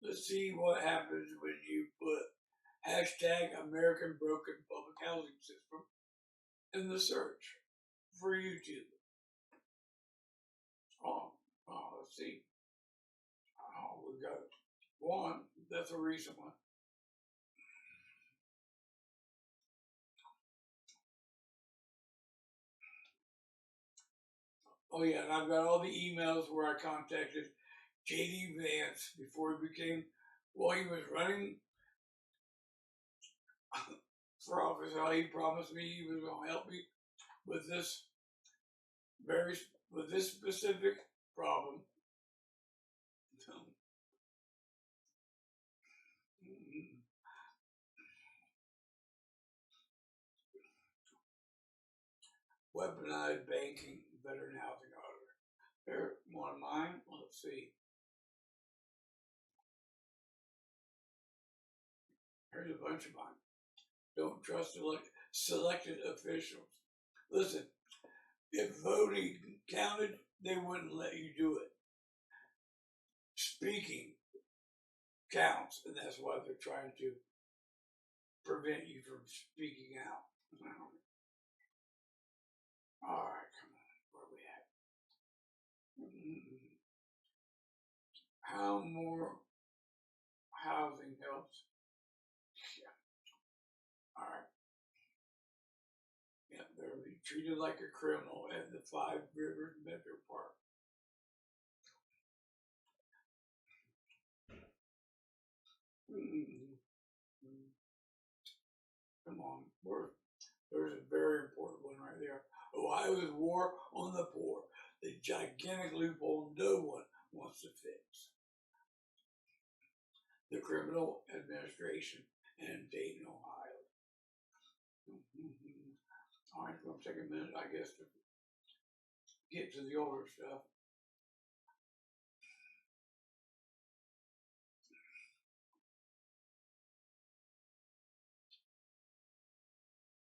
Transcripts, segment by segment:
Let's see what happens when you put hashtag American Broken Public Housing System in the search for YouTube. Let's see. We got one. That's a recent one. Oh yeah, and I've got all the emails where I contacted J.D. Vance before he became, well, he was running for office. How he promised me he was going to help me with this very with this specific problem. Weaponized banking, veteran housing auditor. They're one of mine. Let's see. Here's a bunch of mine. Don't trust selected officials. Listen, if voting counted, they wouldn't let you do it. Speaking counts, and that's why they're trying to prevent you from speaking out. All right, come on, where are we at? How more housing helps? Yeah. All right. Yeah, they're being treated like a criminal at the Five Rivers Metro Park. Come on, there's a very important one right there. Ohio's war on the poor, the gigantic loophole no one wants to fix. The criminal administration in Dayton, Ohio. All right, it's going to take a minute, I guess, to get to the older stuff.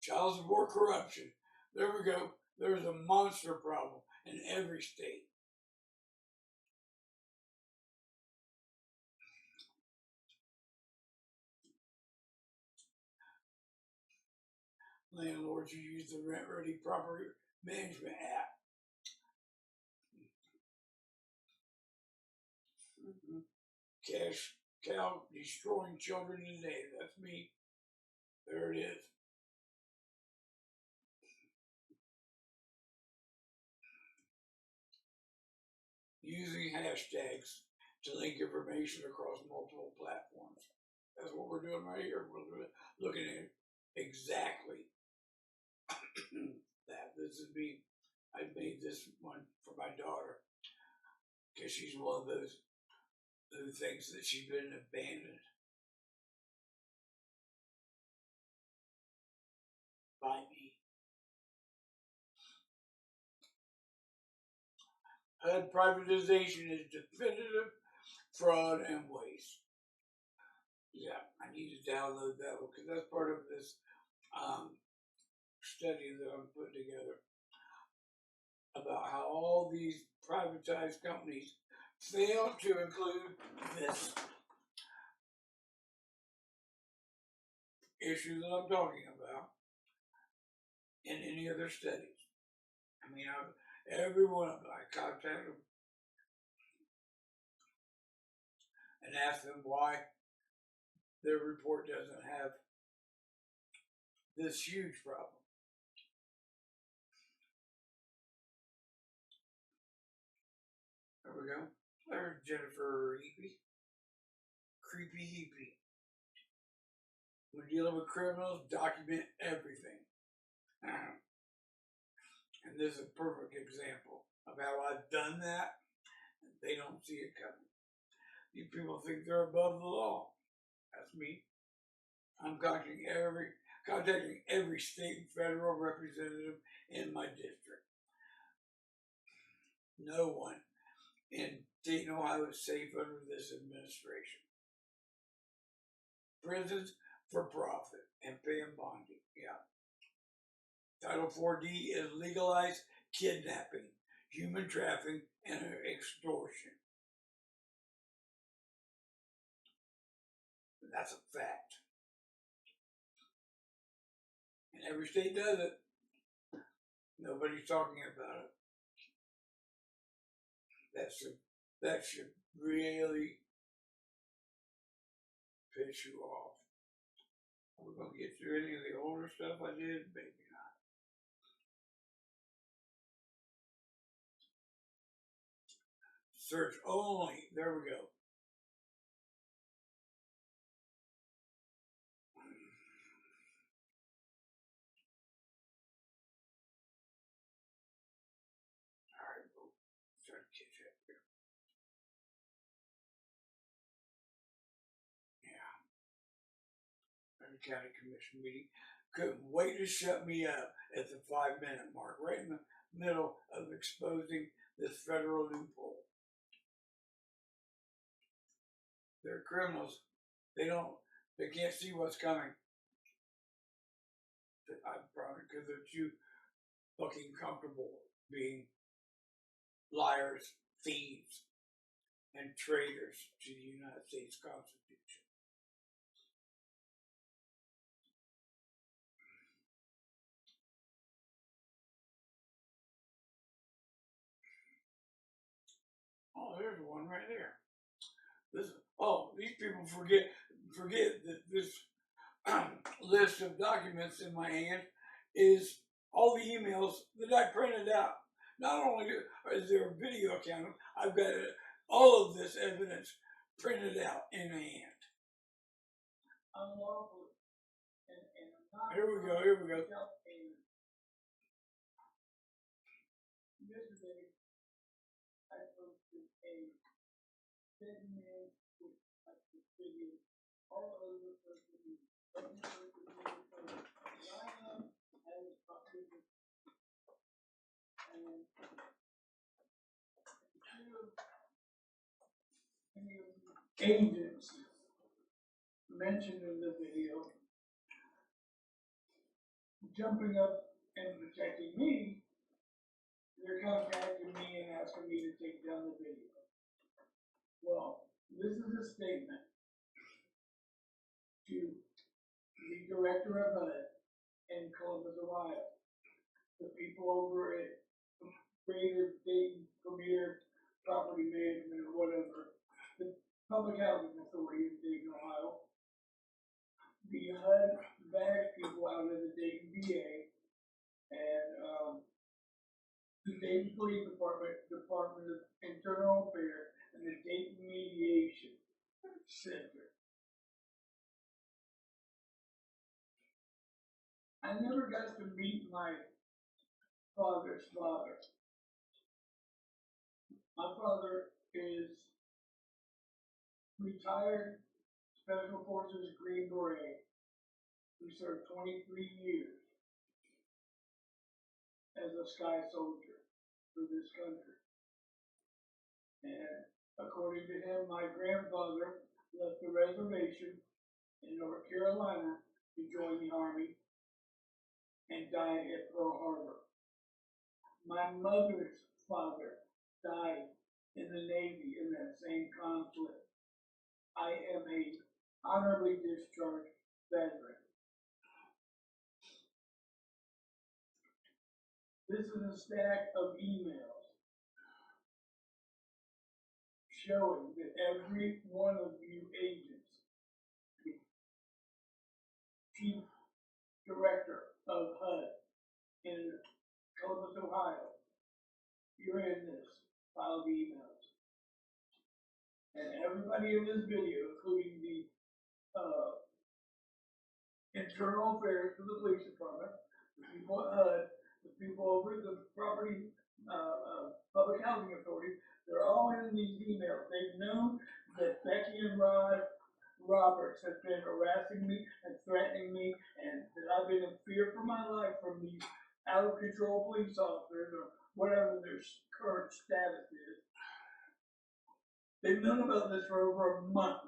Child support corruption. There we go. There's a monster problem in every state. Landlords who use the Rent Ready Property Management app. Cash cow destroying children today. That's me. There it is. Using hashtags to link information across multiple platforms. That's what we're doing right here. We're looking at exactly that. This is me. I made this one for my daughter because she's one of those who thinks that she's been abandoned by me. HUD privatization is definitive fraud and waste. Yeah, I need to download that one because that's part of this study that I'm putting together about how all these privatized companies fail to include this issue that I'm talking about in any of their studies. I mean, every one of them, I contact them and ask them why their report doesn't have this huge problem. There we go. There's Jennifer Heapy. Creepy Heapy. When dealing with criminals, document everything. And this is a perfect example of how I've done that, and they don't see it coming. These people think they're above the law. That's me. I'm contacting every state and federal representative in my district. No one in Dayton, Ohio is safe under this administration. Prisons for profit and paying bonding. Yeah. Title 4D is legalized kidnapping, human trafficking, and extortion. That's a fact. And every state does it. Nobody's talking about it. That should really piss you off. Are we gonna get through any of the older stuff I did? Maybe not. Search only. There we go. All right, we'll start to catch up here. Yeah. Every county commission meeting couldn't wait to shut me up at the 5-minute mark, right in the middle of exposing this federal loophole. They're criminals. They can't see what's coming. I probably because they're too fucking comfortable being liars, thieves, and traitors to the United States Constitution. Oh, there's one right there. These people forget that this list of documents in my hand is all the emails that I printed out. Not only is there a video account, I've got all of this evidence printed out in hand. Unlawfully. Here we go. Yesterday, I posted a 10-minute video all over social media. I am as popular and any of the agents mentioned in the video jumping up and protecting me, they're contacting me and asking me to take down the video. Well, this is a statement to the director of HUD in Columbus, Ohio, the people over at Greater Dayton Premier Property Management or whatever, the Public Housing Authority in Dayton, Ohio, the HUD badge people out of the Dayton VA, and the Dayton Police Department, Department of Internal Affairs, and the Dayton Mediation Center. I never got to meet my father's father. My father is retired Special Forces Green Beret who served 23 years as a sky soldier for this country. And according to him, my grandfather left the reservation in North Carolina to join the Army and died at Pearl Harbor. My mother's father died in the Navy in that same conflict. I am a honorably discharged veteran. This is a stack of emails showing that every one of you agents, the chief director of HUD in Columbus, Ohio, you're in this file of emails. And everybody in this video, including the internal affairs for the police department, the people at HUD, the people over at the property, public housing authority, they're all in these emails. They've known that Becky and Rod Roberts have been harassing me and threatening me, and that I've been in fear for my life from these out of control police officers or whatever their current status is. They've known about this for over a month.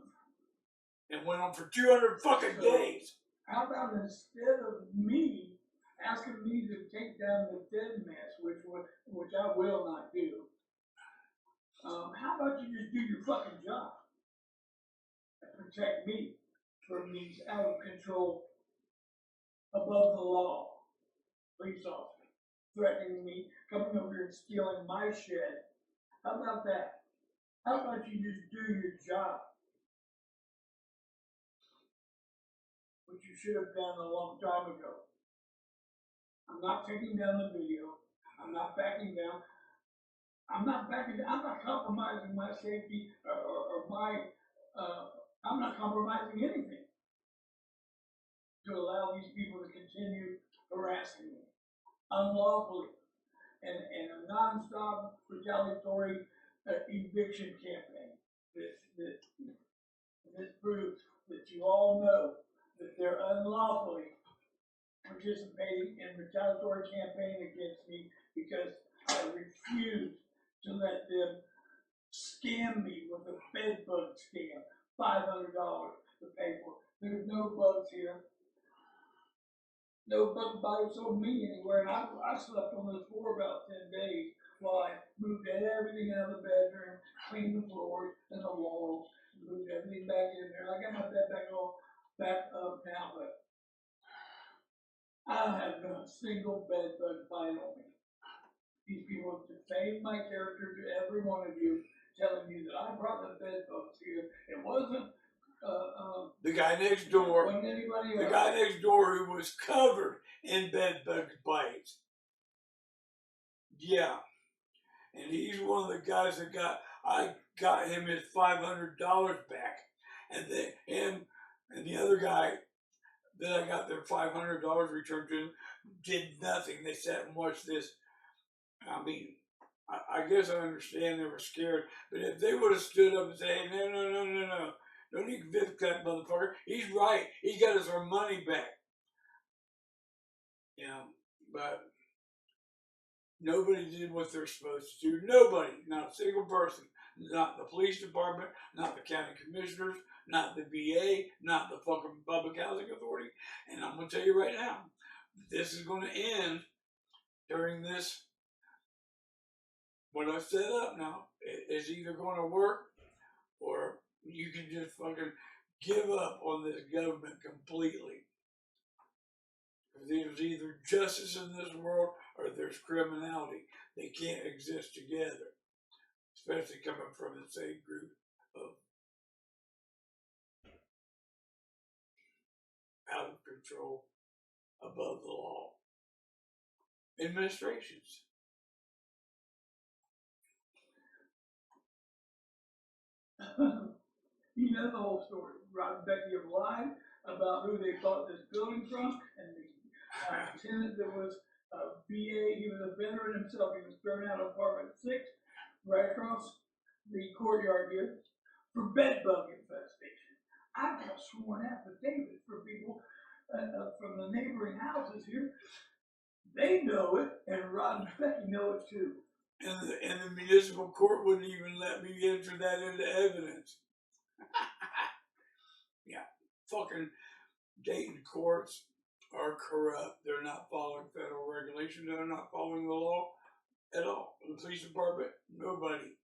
It went on for 200 fucking days. How about instead of me asking me to take down the dead mess, which I will not do, how about you just do your fucking job and protect me? from these out of control, above the law police officers threatening me, coming over here and stealing my shed. How about that? How about you just do your job? Which you should have done a long time ago. I'm not taking down the video. I'm not backing down. I'm not backing down. I'm not compromising my safety or my, I'm not compromising anything to allow these people to continue harassing me unlawfully and a non-stop retaliatory eviction campaign. This proves that you all know that they're unlawfully participating in retaliatory campaign against me because I refuse to let them scam me with a bed bug scam. $500 to pay for. There's no bugs here. No bug bites on me anywhere. And I slept on this floor about 10 days while I moved everything out of the bedroom, cleaned the floors and the walls, moved everything back in there. I got my bed back up now, but I don't have a single bed bug bite on me. These people have defamed my character to every one of you, telling you that I brought the bed bugs here. It wasn't the guy next door. Wasn't anybody else. The guy next door who was covered in bed bug bites. Yeah, and he's one of the guys that I got him his $500 back, and him and the other guy that I got their $500 returned to did nothing. They sat and watched this. I mean, I guess I understand they were scared, but if they would have stood up and said, hey, no, don't evict that motherfucker. He's right. He got us our money back. Yeah, but nobody did what they're supposed to do. Nobody, not a single person. Not the police department, not the county commissioners, not the VA, not the fucking public housing authority. And I'm going to tell you right now, this is going to end during this. What I've set up now is either going to work or you can just fucking give up on this government completely. There's either justice in this world or there's criminality. They can't exist together, especially coming from the same group of out of control, above the law administrations. You know the whole story. Rod and Becky have lied about who they bought this building from, and the tenant that was a VA, he was a veteran himself. He was thrown out of apartment 6, right across the courtyard here, for bed bug infestation. I've got sworn affidavits for people from the neighboring houses here. They know it, and Rod and Becky know it too. And the municipal court wouldn't even let me enter that into evidence. Yeah, fucking Dayton courts are corrupt. They're not following federal regulations. They're not following the law at all. The police department, nobody.